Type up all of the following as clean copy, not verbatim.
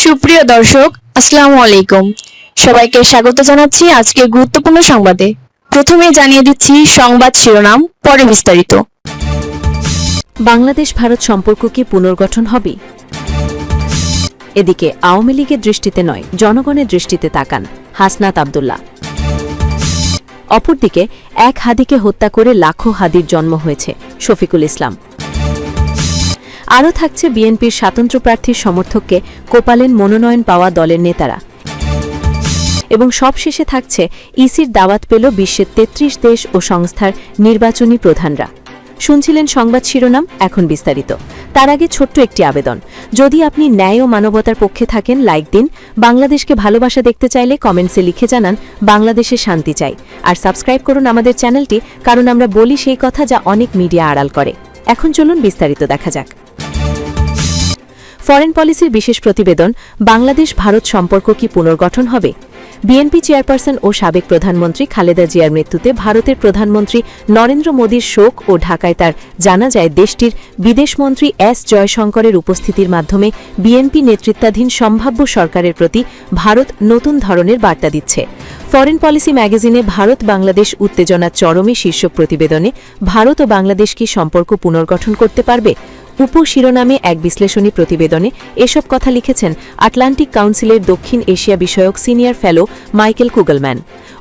সুপ্রিয় দর্শক, আসসালামু আলাইকুম। সবাইকে স্বাগত জানাচ্ছি আজকে গুরুত্বপূর্ণ সংবাদে। প্রথমে জানিয়ে দিচ্ছি সংবাদ শিরোনাম, পরে বিস্তারিত। বাংলাদেশ ভারত সম্পর্ক কি পুনর্গঠন হবে? এদিকে আওয়ামী লীগের দৃষ্টিতে নয়, জনগণের দৃষ্টিতে তাকান হাসনাত আব্দুল্লাহ। অপরদিকে এক হাদিকে হত্যা করে লাখো হাদির জন্ম হয়েছে শফিকুল ইসলাম। আরও থাকছে বিএনপির স্বাতন্ত্র্য প্রার্থীর সমর্থককে কোপালেন মনোনয়ন পাওয়া দলের নেতারা। এবং সবশেষে থাকছে ইসির দাওয়াত পেল বিশ্বের ৩৩ দেশ ও সংস্থার নির্বাচনী প্রধানরা। শুনছিলেন সংবাদ শিরোনাম, এখন বিস্তারিত। তার আগে ছোট্ট একটি আবেদন, যদি আপনি ন্যায় ও মানবতার পক্ষে থাকেন লাইক দিন, বাংলাদেশকে ভালোবাসা দেখতে চাইলে কমেন্টসে লিখে জানান বাংলাদেশে শান্তি চাই, আর সাবস্ক্রাইব করুন আমাদের চ্যানেলটি, কারণ আমরা বলি সেই কথা যা অনেক মিডিয়া আড়াল করে। এখন চলুন বিস্তারিত দেখা যাক। ফরেন পলিসির বিশেষ প্রতিবেদন, বাংলাদেশ ভারত সম্পর্ক কি পুনর্গঠন হবে? বিএনপি চেয়ারপারসন ও সাবেক প্রধানমন্ত্রী খালেদা জিয়ার মৃত্যুতে ভারতের প্রধানমন্ত্রী নরেন্দ্র মোদীর শোক ও ঢাকায় তার জানাজায় দেশটির বিদেশমন্ত্রী এস জয়শঙ্করের উপস্থিতির মাধ্যমে বিএনপি নেতৃত্বাধীন সম্ভাব্য সরকারের প্রতি ভারত নতুন ধরনের বার্তা দিচ্ছে। ফরেন পলিসি ম্যাগাজিনে ভারত বাংলাদেশ উত্তেজনার চরমে শীর্ষক প্রতিবেদনে ভারত ও বাংলাদেশ কি সম্পর্ক পুনর্গঠন করতে পারবে উপশিরোনামে এক বিশ্লেষণী প্রতিবেদনে এসব কথা লিখেছেন আটলান্টিক কাউন্সিলের দক্ষিণ এশিয়া বিষয়ক সিনিয়র ফেলো মাইকেল কুগলম্যান।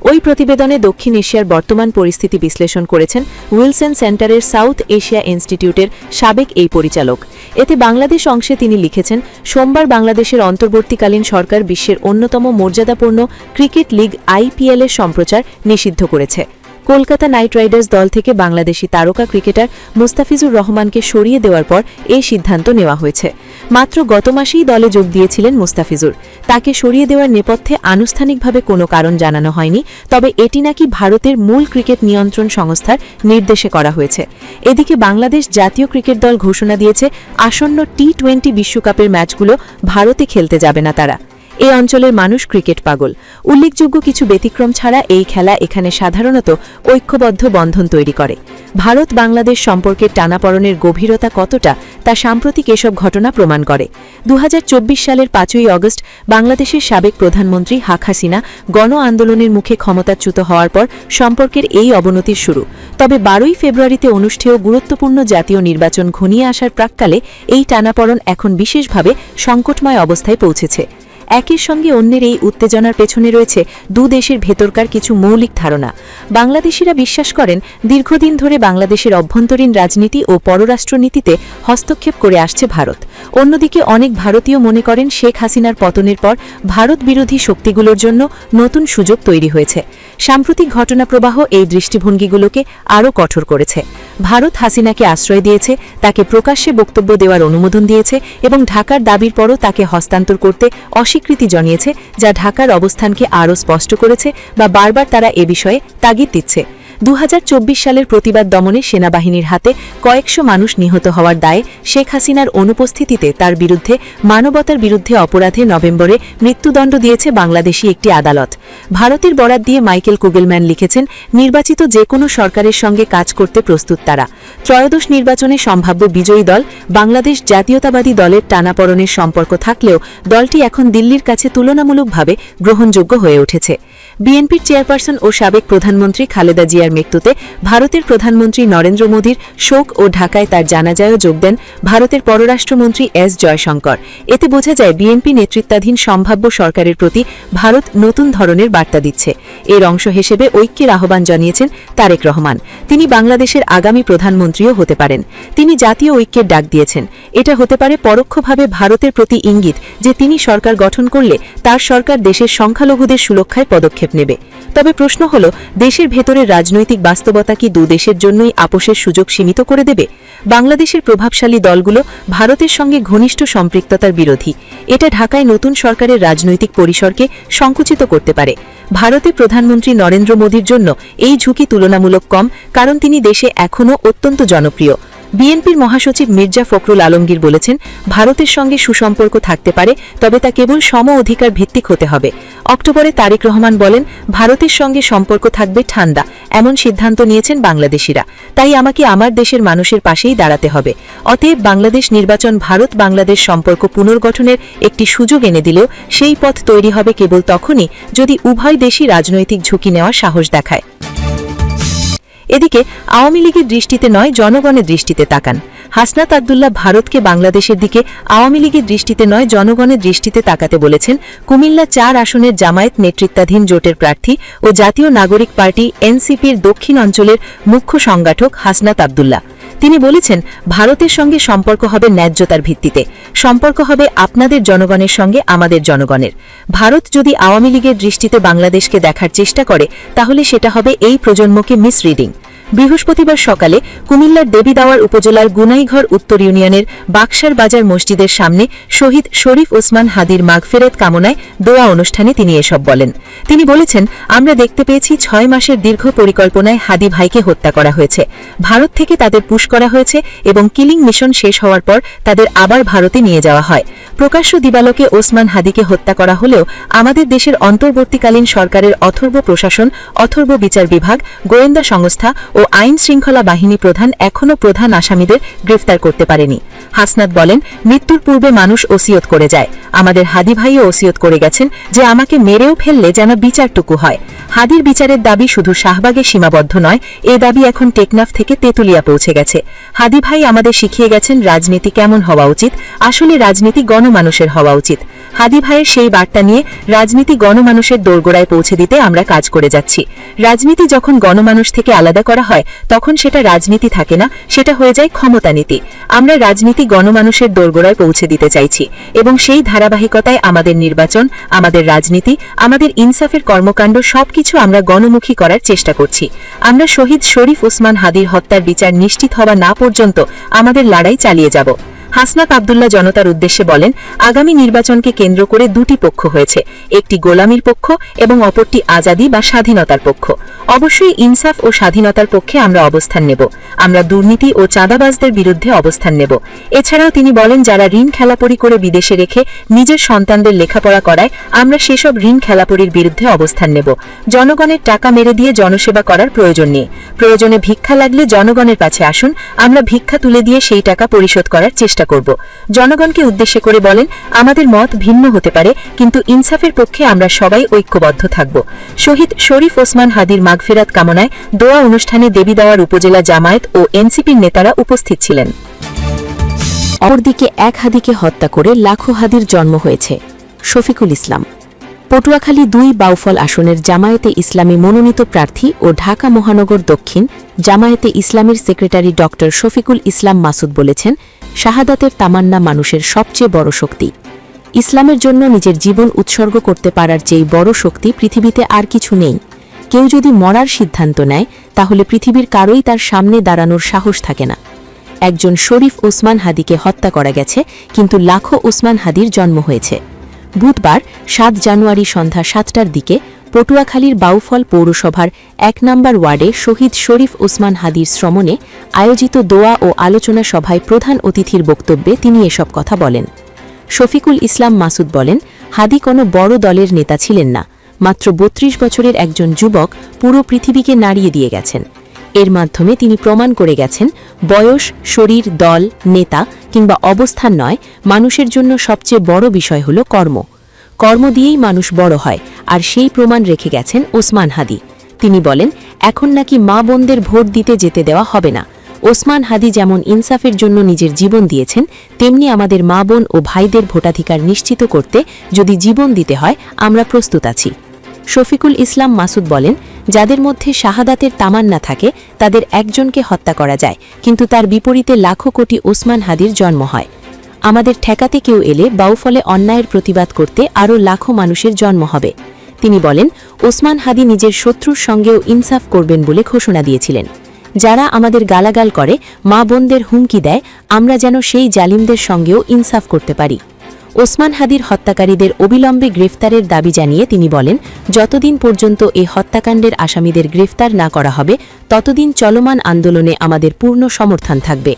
ওই প্রতিবেদনে দক্ষিণ এশিয়ার বর্তমান পরিস্থিতি বিশ্লেষণ করেছেন উইলসন সেন্টারের সাউথ এশিয়া ইনস্টিটিউটের সাবেক এই পরিচালক। এতে বাংলাদেশ অংশে তিনি লিখেছেন, সোমবার বাংলাদেশের অন্তর্বর্তীকালীন সরকার বিশ্বের অন্যতম মর্যাদাপূর্ণ ক্রিকেট লিগ আইপিএল-এর সম্প্রচার নিষিদ্ধ করেছে। কলকাতা নাইট রাইডার্স দল থেকে বাংলাদেশি তারকা ক্রিকেটার মুস্তাফিজুর রহমানকে সরিয়ে দেওয়ার পর এই সিদ্ধান্ত নেওয়া হয়েছে। মাত্র গত মাসেই দলে যোগ দিয়েছিলেন মুস্তাফিজুর। তাকে সরিয়ে দেওয়ার নেপথ্যে আনুষ্ঠানিকভাবে কোনো কারণ জানানো হয়নি, তবে এটি নাকি ভারতের মূল ক্রিকেট নিয়ন্ত্রণ সংস্থার নির্দেশে করা হয়েছে। এদিকে বাংলাদেশ জাতীয় ক্রিকেট দল ঘোষণা দিয়েছে আসন্ন টি-20 বিশ্বকাপের ম্যাচগুলো ভারতে খেলতে যাবে না তারা। এই অঞ্চলের মানুষ ক্রিকেট পাগল। উল্লেখযোগ্য কিছু ব্যতিক্রম ছাড়া এই খেলা এখানে সাধারণত ঐক্যবদ্ধ বন্ধন তৈরি করে। ভারত বাংলাদেশ সম্পর্কের টানাপড়নের গভীরতা কতটা তা সাম্প্রতিক এসব ঘটনা প্রমাণ করে। ২০২৪ সালের ৫ই অগস্ট বাংলাদেশের সাবেক প্রধানমন্ত্রী হাক হাসিনা গণ আন্দোলনের মুখে ক্ষমতাচ্যুত হওয়ার পর সম্পর্কের এই অবনতির শুরু। তবে ১২ই ফেব্রুয়ারিতে অনুষ্ঠেয় গুরুত্বপূর্ণ জাতীয় নির্বাচন ঘনিয়ে আসার প্রাক্কালে এই টানাপড়ন এখন বিশেষভাবে সংকটময় অবস্থায় পৌঁছেছে। একের সঙ্গে অন্যের এই উত্তেজনার পেছনে রয়েছে দু দেশের ভেতরকার কিছু মৌলিক ধারণা। বাংলাদেশিরা বিশ্বাস করেন দীর্ঘদিন ধরে বাংলাদেশের অভ্যন্তরীণ রাজনীতি ও পররাষ্ট্রনীতিতে হস্তক্ষেপ করে আসছে ভারত। অন্যদিকে অনেক ভারতীয় মনে করেন শেখ হাসিনার পতনের পর ভারত বিরোধী শক্তিগুলোর জন্য নতুন সুযোগ তৈরি হয়েছে। সাম্প্রতিক ঘটনাপ্রবাহ এই দৃষ্টিভঙ্গিগুলোকে আরও কঠোর করেছে। ভারত হাসিনাকে আশ্রয় দিয়েছে, তাকে প্রকাশ্যে বক্তব্য দেওয়ার অনুমোদন দিয়েছে এবং ঢাকার দাবির পরও তাকে হস্তান্তর করতে অস্বীকৃতি জানিয়েছে, যা ঢাকার অবস্থানকে আরও স্পষ্ট করেছে বা বারবার তারা এ বিষয়ে তাগিদ দিচ্ছে। ২০২৪ সালের প্রতিবাদ দমনে সেনাবাহিনীর হাতে কয়েকশো মানুষ নিহত হওয়ার দায়ে শেখ হাসিনার অনুপস্থিতিতে তার বিরুদ্ধে মানবতার বিরুদ্ধে অপরাধে নভেম্বরে মৃত্যুদণ্ড দিয়েছে বাংলাদেশি একটি আদালত। ভারতের বরাত দিয়ে মাইকেল কুগলম্যান লিখেছেন, নির্বাচিত যে কোনো সরকারের সঙ্গে কাজ করতে প্রস্তুত তারা। ত্রয়োদশ নির্বাচনে সম্ভাব্য বিজয়ী দল বাংলাদেশ জাতীয়তাবাদী দলের টানাপড়নের সম্পর্ক থাকলেও দলটি এখন দিল্লির কাছে তুলনামূলকভাবে গ্রহণযোগ্য হয়ে উঠেছে। বিএনপির চেয়ারপারসন ও সাবেক প্রধানমন্ত্রী খালেদা জিয়ার মৃত্যুতে ভারতের প্রধানমন্ত্রী নরেন্দ্র মোদীর শোক ও ঢাকায় তার জানাজায়ও যোগ দেন ভারতের পররাষ্ট্রমন্ত্রী এস জয়শঙ্কর। এতে বোঝা যায় বিএনপি নেতৃত্বাধীন সম্ভাব্য সরকারের প্রতি ভারত নতুন ধরনের বার্তা দিচ্ছে। এর অংশ হিসেবে ঐক্যের আহ্বান জানিয়েছেন তারেক রহমান। তিনি বাংলাদেশের আগামী প্রধানমন্ত্রীও হতে পারেন। তিনি জাতীয় ঐক্যের ডাক দিয়েছেন। এটা হতে পারে পরোক্ষভাবে ভারতের প্রতি ইঙ্গিত যে তিনি সরকার গঠন করলে তার সরকার দেশের সংখ্যালঘুদের সুরক্ষায় পদক্ষেপ নেবে। তবে প্রশ্ন হল, দেশের ভেতরের রাজনৈতিক বাস্তবতা কি দু দেশের জন্যই আপোষের সুযোগ সীমিত করে দেবে? বাংলাদেশের প্রভাবশালী দলগুলো ভারতের সঙ্গে ঘনিষ্ঠ সম্পৃক্ততার বিরোধী। এটা ঢাকায় নতুন সরকারের রাজনৈতিক পরিসরকে সংকুচিত করতে পারে। ভারতে প্রধানমন্ত্রী নরেন্দ্র মোদীর জন্য এই ঝুঁকি তুলনামূলক কম, কারণ তিনি দেশে এখনও অত্যন্ত জনপ্রিয়। বিএনপির মহাসচিব মির্জা ফখরুল আলমগীর বলেছেন, ভারতের সঙ্গে সুসম্পর্ক থাকতে পারে, তবে তা কেবল সম অধিকার ভিত্তিক হতে হবে। অক্টোবরে তারেক রহমান বলেন, ভারতের সঙ্গে সম্পর্ক থাকবে ঠান্ডা, এমন সিদ্ধান্ত নিয়েছেন বাংলাদেশিরা। তাই আমাকে আমার দেশের মানুষের পাশেই দাঁড়াতে হবে। অতএব বাংলাদেশ নির্বাচন ভারত বাংলাদেশ সম্পর্ক পুনর্গঠনের একটি সুযোগ এনে দিলেও সেই পথ তৈরি হবে কেবল তখনই যদি উভয় দেশই রাজনৈতিক ঝুঁকি নেওয়ার সাহস দেখায়। এদিকে আওয়ামী লীগের দৃষ্টিতে নয়, জনগণের দৃষ্টিতে তাকান। হাসনাত আব্দুল্লাহ ভারতকে বাংলাদেশের দিকে আওয়ামী লীগের দৃষ্টিতে নয়, জনগণের দৃষ্টিতে তাকাতে বলেছেন কুমিল্লা ৪ আসনের জামায়াত নেতৃত্বাধীন জোটের প্রার্থী ও জাতীয় নাগরিক পার্টি এনসিপির দক্ষিণ অঞ্চলের মুখ্য সংগঠক হাসনাত আব্দুল্লাহ। তিনি বলেছেন, ভারতের সঙ্গে সম্পর্ক হবে ন্যায্যতার ভিত্তিতে, সম্পর্ক হবে আপনাদের জনগণের সঙ্গে আমাদের জনগণের। ভারত যদি আওয়ামী লীগের দৃষ্টিতে বাংলাদেশকে দেখার চেষ্টা করে, তাহলে সেটা হবে এই প্রজন্মকে মিসরিডিং। বৃহস্পতিবার সকালে কুমিল্লার দেবীদাওয়ার উপজেলার গুনাইঘর উত্তর ইউনিয়নের বাক্সার বাজার মসজিদের সামনে শহীদ শরীফ ওসমান হাদির মাগফিরাত কামনায় দোয়া অনুষ্ঠানে তিনি এসব বলেন। তিনি বলেছেন, আমরা দেখতে পেয়েছি ৬ মাসের দীর্ঘ পরিকল্পনায় হাদি ভাইকে হত্যা করা হয়েছে। ভারত থেকে তাদের পুশ করা হয়েছে এবং কিলিং মিশন শেষ হওয়ার পর তাদের আবার ভারতে নিয়ে যাওয়া হয়। প্রকাশ্য দিবালোকে ওসমান হাদিকে হত্যা করা হলেও আমাদের দেশের অন্তর্বর্তীকালীন সরকারের অথর্ব প্রশাসন, অথর্ব বিচার বিভাগ, গোয়েন্দা সংস্থা ও আইন শৃঙ্খলা বাহিনী প্রধান এখনও প্রধান আসামিদের গ্রেফতার করতে পারেনি। হাসনাত বলেন, মৃত্যুর পূর্বে মানুষ ওসিয়ত করে যায়। আমাদের হাদি ভাইও ওসিয়ত করে গেছেন যে আমাকে মেরেও ফেললে যেন বিচারটুকু হয়। হাদির বিচারের দাবি শুধু শাহবাগে সীমাবদ্ধ নয়, এ দাবি এখন টেকনাফ থেকে তেঁতুলিয়া পৌঁছে গেছে। হাদি ভাই আমাদের শিখিয়ে গেছেন রাজনীতি কেমন হওয়া উচিত। আসলে রাজনীতি গণমানুষের হওয়া উচিত। হাদি ভাইয়ের সেই বার্তা নিয়ে রাজনীতি গণমানুষের দোরগোড়ায় পৌঁছে দিতে আমরা কাজ করে যাচ্ছি। রাজনীতি যখন গণমানুষ থেকে আলাদা করা হয়, তখন সেটা রাজনীতি থাকে না, সেটা হয়ে যায় ক্ষমতানীতি। আমরা রাজনীতি গণমানুষের দোরগোড়ায় পৌঁছে দিতে চাইছি এবং সেই ধারাবাহিকতায় আমাদের নির্বাচন, আমাদের রাজনীতি, আমাদের ইনসাফের কর্মকাণ্ড সবকিছু আমরা গণমুখী করার চেষ্টা করছি। আমরা শহীদ শরীফ ওসমান হাদির হত্যার বিচার নিশ্চিত হওয়া না পর্যন্ত আমাদের লড়াই চালিয়ে যাব। হাসনাত আব্দুল্লাহ জনতার উদ্দেশ্যে বলেন, আগামী নির্বাচনকে কেন্দ্র করে দুটি পক্ষ হয়েছে, একটি গোলামির পক্ষ এবং অপরটি আজাদি বা স্বাধীনতার পক্ষ। অবশ্যই ইনসাফ ও স্বাধীনতার পক্ষে আমরা অবস্থান নেব। আমরা দুর্নীতি ও চাঁদাবাজদের বিরুদ্ধে অবস্থান নেব। এছাড়াও তিনি বলেন, যারা ঋণ খেলাপরি করে বিদেশে রেখে নিজের সন্তানদের লেখাপড়া করায়, আমরা সেসব ঋণ খেলাপরির বিরুদ্ধে অবস্থান নেব। জনগণের টাকা মেরে দিয়ে জনসেবা করার প্রয়োজন নেই। প্রয়োজনে ভিক্ষা লাগলে জনগণের কাছে আসুন, আমরা ভিক্ষা তুলে দিয়ে সেই টাকা পরিশোধ করার চেষ্টা করব। জনগণকে উদ্দেশ্যে করে বলেন, আমাদের মত ভিন্ন হতে পারে, কিন্তু ইনসাফের পক্ষে আমরা সবাই ঐক্যবদ্ধ থাকব। শহীদ শরীফ ওসমান হাদির মাগফিরাত কামনায় দোয়া অনুষ্ঠানে দেবীদাওয়ার উপজেলা জামায়াত ও এনসিপির নেতারা উপস্থিত ছিলেন। অপরদিকে এক হাদিকে হত্যা করে লাখো হাদির জন্ম হয়েছে। শফিকুল ইসলাম পটুয়াখালী ২ বাউফল আসনের জামায়াতে ইসলামী মনোনীত প্রার্থী ও ঢাকা মহানগর দক্ষিণ জামায়াতে ইসলামীর সেক্রেটারি ড শফিকুল ইসলাম মাসুদ বলেছেন, শাহাদাতের তামান্না মানুষের সবচেয়ে বড় শক্তি। ইসলামের জন্য নিজের জীবন উৎসর্গ করতে পারার চেয়ে বড় শক্তি পৃথিবীতে আর কিছু নেই। কেউ যদি মরার সিদ্ধান্ত নেয়, তাহলে পৃথিবীর কারোই তার সামনে দাঁড়ানোর সাহস থাকে না। একজন শরীফ ওসমান হাদিকে হত্যা করা গেছে, কিন্তু লাখো ওসমান হাদির জন্ম হয়েছে। বুধবার ৭ জানুয়ারি সন্ধ্যা ৭টার দিকে পটুয়াখালীর বাউফল পৌরসভার ১ নম্বর ওয়ার্ডে শহীদ শরীফ ওসমান হাদির শ্রমণে আয়োজিত দোয়া ও আলোচনা সভায় প্রধান অতিথির বক্তব্যে তিনি এসব কথা বলেন। শফিকুল ইসলাম মাসুদ বলেন, হাদি কোনো বড় দলের নেতা ছিলেন না। মাত্র ৩২ বছরের একজন যুবক পুরো পৃথিবীকে নাড়িয়ে দিয়ে গেছেন। এর মাধ্যমে তিনি প্রমাণ করে গেছেন, বয়স, শরীর, দল, নেতা কিংবা অবস্থান নয়, মানুষের জন্য সবচেয়ে বড় বিষয় হল কর্ম। কর্ম দিয়েই মানুষ বড় হয়, আর সেই প্রমাণ রেখে গেছেন ওসমান হাদি। তিনি বলেন, এখন নাকি মা বোনদের ভোট দিতে যেতে দেওয়া হবে না। ওসমান হাদি যেমন ইনসাফের জন্য নিজের জীবন দিয়েছেন, তেমনি আমাদের মা বোন ও ভাইদের ভোটাধিকার নিশ্চিত করতে যদি জীবন দিতে হয়, আমরা প্রস্তুত আছি। শফিকুল ইসলাম মাসুদ বলেন, যাদের মধ্যে শাহাদাতের তামান্না থাকে, তাদের একজনকে হত্যা করা যায়, কিন্তু তার বিপরীতে লাখো কোটি ওসমান হাদির জন্ম হয়। আমাদের ঠেকাতে কেউ এলে বাউফলে অন্যায়ের প্রতিবাদ করতে আরও লাখো মানুষের জন্ম হবে। তিনি বলেন, ওসমান হাদি নিজের শত্রুর সঙ্গেও ইনসাফ করবেন বলে ঘোষণা দিয়েছিলেন। যারা আমাদের গালাগাল করে, মা বোনদের হুমকি দেয়, আমরা যেন সেই জালিমদের সঙ্গেও ইনসাফ করতে পারি। ওসমান হাদির হত্যাকারীদের অবিলম্বে গ্রেফতারের দাবি জানিয়ে তিনি বলেন, যতদিন পর্যন্ত এই হত্যাকাণ্ডের আসামিদের গ্রেফতার না করা হবে ততদিন চলমান আন্দোলনে আমাদের পূর্ণ সমর্থন থাকবে।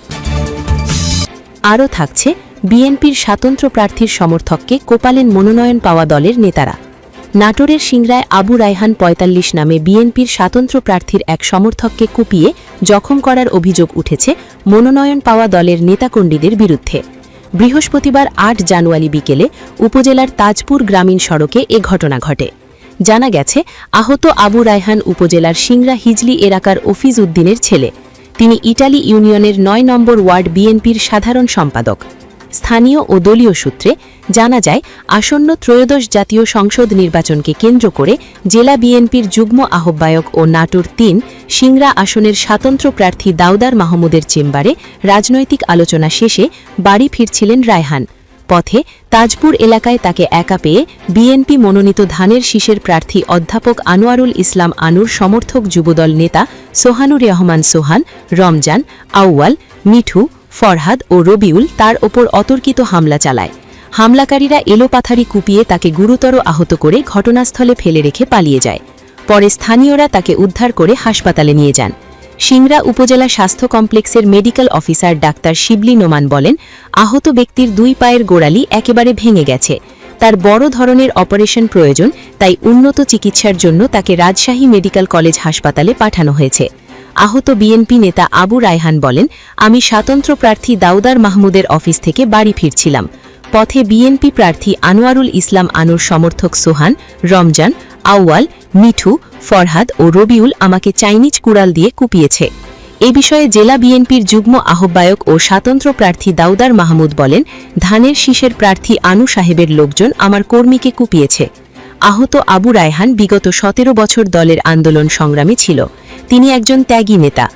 আরও থাকছে, বিএনপির স্বাতন্ত্র প্রার্থীর সমর্থককে কোপালেন মনোনয়ন পাওয়া দলের নেতারা। নাটোরের সিংড়ায় আবু রায়হান ৪৫ নামে বিএনপির স্বাতন্ত্র প্রার্থীর এক সমর্থককে কুপিয়ে জখম করার অভিযোগ উঠেছে মনোনয়ন পাওয়া দলের নেতাকর্মীদের বিরুদ্ধে। বৃহস্পতিবার ৮ জানুয়ারি বিকেলে উপজেলার তাজপুর গ্রামীণ সড়কে এ ঘটনা ঘটে। জানা গেছে, আহত আবু রায়হান উপজেলার সিংড়া হিজলি এলাকার অফিজ উদ্দিনের ছেলে। তিনি ইটালি ইউনিয়নের ৯ নম্বর ওয়ার্ড বিএনপির সাধারণ সম্পাদক। স্থানীয় ও দলীয় সূত্রে জানা যায়, আসন্ন ত্রয়োদশ জাতীয় সংসদ নির্বাচনকে কেন্দ্র করে জেলা বিএনপির যুগ্ম আহ্বায়ক ও নাটোর ৩ সিংড়া আসনের স্বাতন্ত্র প্রার্থী দাউদার মাহমুদের চেম্বারে রাজনৈতিক আলোচনা শেষে বাড়ি ফিরছিলেন রায়হান। পথে তাজপুর এলাকায় তাকে একা পেয়ে বিএনপি মনোনীত ধানের শীষের প্রার্থী অধ্যাপক আনোয়ারুল ইসলাম আনুর সমর্থক যুবদল নেতা সোহানুর রহমান সোহান, রমজান, আউয়াল, মিঠু, ফরহাদ ও রবিউল তার ওপর অতর্কিত হামলা চালায়। হামলাকারীরা এলোপাথারি কুপিয়ে তাকে গুরুতর আহত করে ঘটনাস্থলে ফেলে রেখে পালিয়ে যায়। পরে স্থানীয়রা তাকে উদ্ধার করে হাসপাতালে নিয়ে যান। সিংড়া উপজেলা স্বাস্থ্য কমপ্লেক্সের মেডিকেল অফিসার ডাক্তার শিবলি নোমান বলেন, আহত ব্যক্তির 2 পায়ের গোড়ালি একেবারে ভেঙে গেছে। তার বড় ধরনের অপারেশন প্রয়োজন, তাই উন্নত চিকিৎসার জন্য তাকে রাজশাহী মেডিকেল কলেজ হাসপাতালে পাঠানো হয়েছে। আহত বিএনপি নেতা আবু রায়হান বলেন, আমি স্বাতন্ত্র প্রার্থী দাউদার মাহমুদের অফিস থেকে বাড়ি ফিরছিলাম। পথে বিএনপি প্রার্থী আনোয়ারুল ইসলাম আনুর সমর্থক সোহান, রমজান, আউয়াল, মিঠু, ফরহাদ ও রবিউল আমাকে চাইনিজ কুড়াল দিয়ে কুপিয়েছে। এ বিষয়ে জেলা বিএনপির যুগ্ম আহ্বায়ক ও স্বাতন্ত্র প্রার্থী দাউদার মাহমুদ বলেন, ধানের শীষের প্রার্থী আনু সাহেবের লোকজন আমার কর্মীকে কুপিয়েছে। আহত আবু রায়হান বিগত ১৭ বছর দলের আন্দোলন সংগ্রামী ছিল। তিনি একজন ত্যাগী নেতা।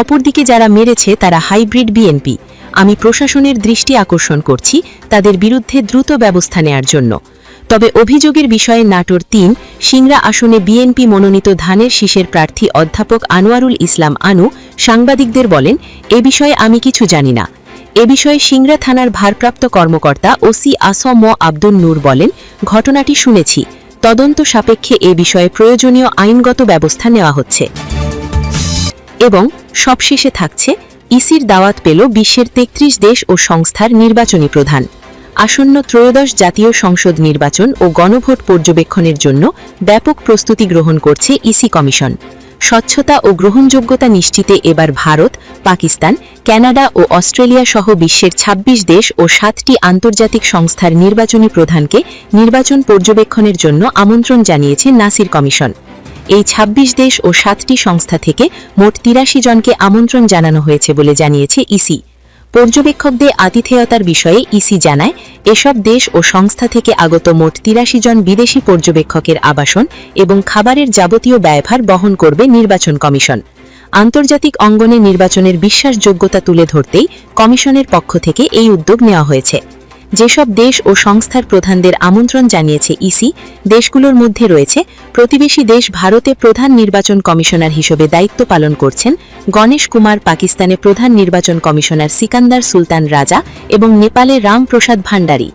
অপরদিকে যারা মেরেছে তারা হাইব্রিড বিএনপি। আমি প্রশাসনের দৃষ্টি আকর্ষণ করছি তাদের বিরুদ্ধে দ্রুত ব্যবস্থা নেয়ার জন্য। তবে অভিযোগের বিষয়ে নাটোর ৩ সিংড়া আসনে বিএনপি মনোনীত ধানের শীষের প্রার্থী অধ্যাপক আনোয়ারুল ইসলাম আনু সাংবাদিকদের বলেন, এ বিষয়ে আমি কিছু জানি না। এ বিষয়ে সিংড়া থানার ভারপ্রাপ্ত কর্মকর্তা ওসি আসম আব্দুল নূর বলেন, ঘটনাটি শুনেছি, তদন্ত সাপেক্ষে এ বিষয়ে প্রয়োজনীয় আইনগত ব্যবস্থা নেওয়া হচ্ছে। এবং সবশেষে থাকছে, ইসির দাওয়াত পেল বিশ্বের ৩৩ দেশ ও সংস্থার নির্বাচনী প্রধান। আসন্ন ত্রয়োদশ জাতীয় সংসদ নির্বাচন ও গণভোট পর্যবেক্ষণের জন্য ব্যাপক প্রস্তুতি গ্রহণ করছে ইসি কমিশন। স্বচ্ছতা ও গ্রহণযোগ্যতা নিশ্চিতে এবার ভারত, পাকিস্তান, কানাডা ও অস্ট্রেলিয়া সহ বিশ্বের ২৬ দেশ ও ৭টি আন্তর্জাতিক সংস্থার নির্বাচনী প্রধানকে নির্বাচন পর্যবেক্ষণের জন্য আমন্ত্রণ জানিয়েছে নাসির কমিশন। এই ২৬ দেশ ও ৭টি সংস্থা থেকে মোট ৮৩ জনকে আমন্ত্রণ জানানো হয়েছে বলে জানিয়েছে ইসি। পর্যবেক্ষকদের আতিথেয়তার বিষয়ে ইসি জানায়, এসব দেশ ও সংস্থা থেকে আগত মোট ৮৩ জন বিদেশি পর্যবেক্ষকের আবাসন এবং খাবারের যাবতীয় ব্যয়ভার বহন করবে নির্বাচন কমিশন। আন্তর্জাতিক অঙ্গনে নির্বাচনের বিশ্বাসযোগ্যতা তুলে ধরতেই কমিশনের পক্ষ থেকে এই উদ্যোগ নেওয়া হয়েছে। যেসব দেশ ও সংস্থার প্রধানদের আমন্ত্রণ জানিয়েছে ইসি, দেশগুলোর মধ্যে রয়েছে প্রতিবেশী দেশ ভারতে প্রধান নির্বাচন কমিশনার হিসেবে দায়িত্ব পালন করছেন গণেশ কুমার, পাকিস্তানে প্রধান নির্বাচন কমিশনার সিকান্দার সুলতান রাজা এবং নেপালে রামপ্রসাদ ভান্ডারী।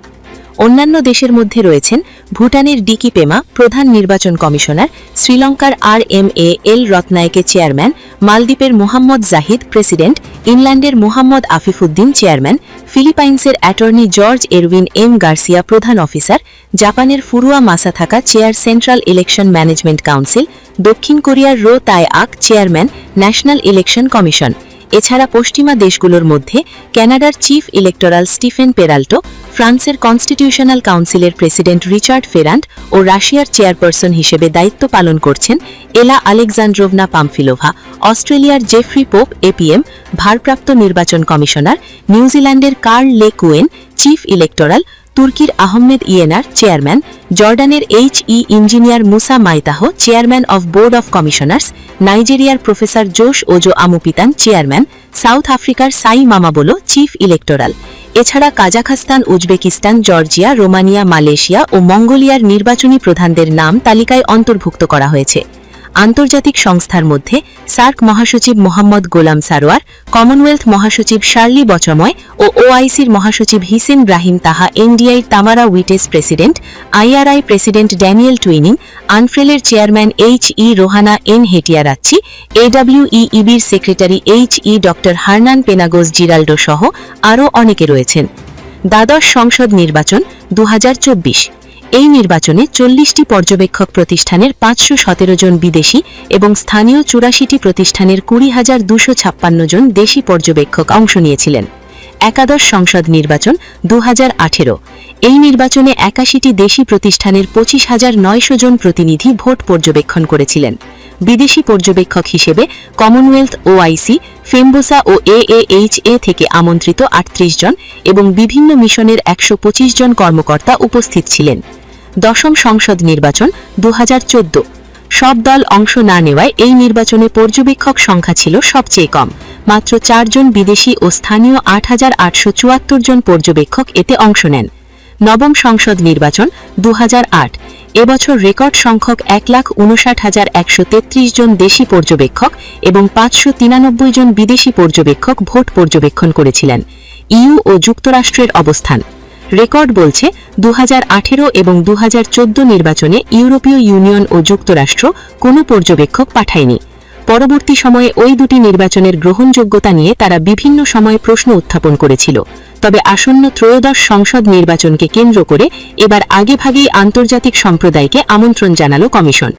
অন্যান্য দেশের মধ্যে রয়েছেন ভুটানের ডিকি পেমা, প্রধান নির্বাচন কমিশনার, শ্রীলঙ্কার RMAL রত্নায়কে চেয়ারম্যান, মালদ্বীপের মোহাম্মদ জাহিদ প্রেসিডেন্ট, ইংল্যান্ডের মোহাম্মদ আফিফুদ্দিন চেয়ারম্যান, ফিলিপাইন্সের attorney George Erwin M Garcia প্রধান অফিসার, জাপানের Furuya Masataka chair central election management council, দক্ষিণ কোরিয়ার রো তায় আক চেয়ারম্যান ন্যাশনাল ইলেকশন কমিশন। এছাড়া পশ্চিমা দেশগুলোর মধ্যে কানাডার চিফ ইলেকটোরাল স্টিফেন পেরাল্টো, ফ্রান্সের কনস্টিটিউশনাল কাউন্সিলের প্রেসিডেন্ট রিচার্ড ফেরান্ড ও রাশিয়ার চেয়ারপারসন হিসেবে দায়িত্ব পালন করছেন এলা আলেকজান্ড্রোভনা পামফিলোভা, অস্ট্রেলিয়ার জেফ্রি পোপ APM ভারপ্রাপ্ত নির্বাচন কমিশনার, নিউজিল্যান্ডের Karl Le Quesne chief electoral, তুর্কির আহমেদ ইয়েনার চেয়ারম্যান, জর্ডানের HE engineer Musa Maitah chairman of board of commissioners, নাইজেরিয়ার professor Joash Ojo আমুপিতান chairman, south আফ্রিকার সাই মামাবোলো চিফ ইলেকটোরাল। এছাড়া Kazakhstan, Uzbekistan, Georgia, Romania, Malaysia ও মঙ্গোলিয়ার নির্বাচনী প্রধানদের নাম তালিকায় অন্তর্ভুক্ত করা হয়েছে। আন্তর্জাতিক সংস্থার মধ্যে সার্ক মহাসচিব মোহাম্মদ গোলাম সারোয়ার, কমনওয়েলথ মহাসচিব শার্লি বচময় ও ওআইসির মহাসচিব Hissein Brahim Taha, NDI Tamara Wittes president, IRI president Daniel Twining, আনফ্রেলের chairman HE. Rohana N Hettiarachchi, এডব্লিউইবির সেক্রেটারি এইচ.ই. ড. হার্নান পেনাগোস জিরাল্ডো সহ আরও অনেকে রয়েছেন। দ্বাদশ সংসদ নির্বাচন 2024। এই নির্বাচনে 40টি পর্যবেক্ষক প্রতিষ্ঠানের 517 জন বিদেশি এবং স্থানীয় 84টি প্রতিষ্ঠানের 20,256 জন দেশি পর্যবেক্ষক অংশ নিয়েছিলেন। একাদশ সংসদ নির্বাচন 2018। এই নির্বাচনে 81টি দেশি প্রতিষ্ঠানের 25,900 জন প্রতিনিধি ভোট পর্যবেক্ষণ করেছিলেন। বিদেশি পর্যবেক্ষক হিসেবে কমনওয়েলথ, ওআইসি, ফেমবোসা ও এএএইচএ থেকে আমন্ত্রিত 38 জন এবং বিভিন্ন মিশনের 125 জন কর্মকর্তা উপস্থিত ছিলেন। দশম সংসদ নির্বাচন 2014। সব দল অংশ না নেওয়ায় এই নির্বাচনে পর্যবেক্ষক সংখ্যা ছিল সবচেয়ে কম। মাত্র 4 জন বিদেশি ও স্থানীয় 8,874 জন পর্যবেক্ষক এতে অংশ নেন। নবম সংসদ নির্বাচন 2008। এবছর রেকর্ড সংখ্যক 1,59,133 জন দেশি পর্যবেক্ষক এবং 593 জন বিদেশি পর্যবেক্ষক ভোট পর্যবেক্ষণ করেছিলেন। ইইউ ও যুক্তরাষ্ট্রের অবস্থান রেকর্ড বলছে 2018 এবং 2014 নির্বাচনে ইউরোপীয় ইউনিয়ন ও যুক্তরাষ্ট্র কোনো পর্যবেক্ষক পাঠায়নি। পরবর্তী সময়ে ওই দুটি নির্বাচনের গ্রহণযোগ্যতা নিয়ে তারা বিভিন্ন সময় প্রশ্ন উত্থাপন করেছিল। তবে আসন্ন ত্রয়োদশ সংসদ নির্বাচনকে কেন্দ্র করে এবার আগেভাগেই আন্তর্জাতিক সম্প্রদায়কে আমন্ত্রণ জানালো কমিশন।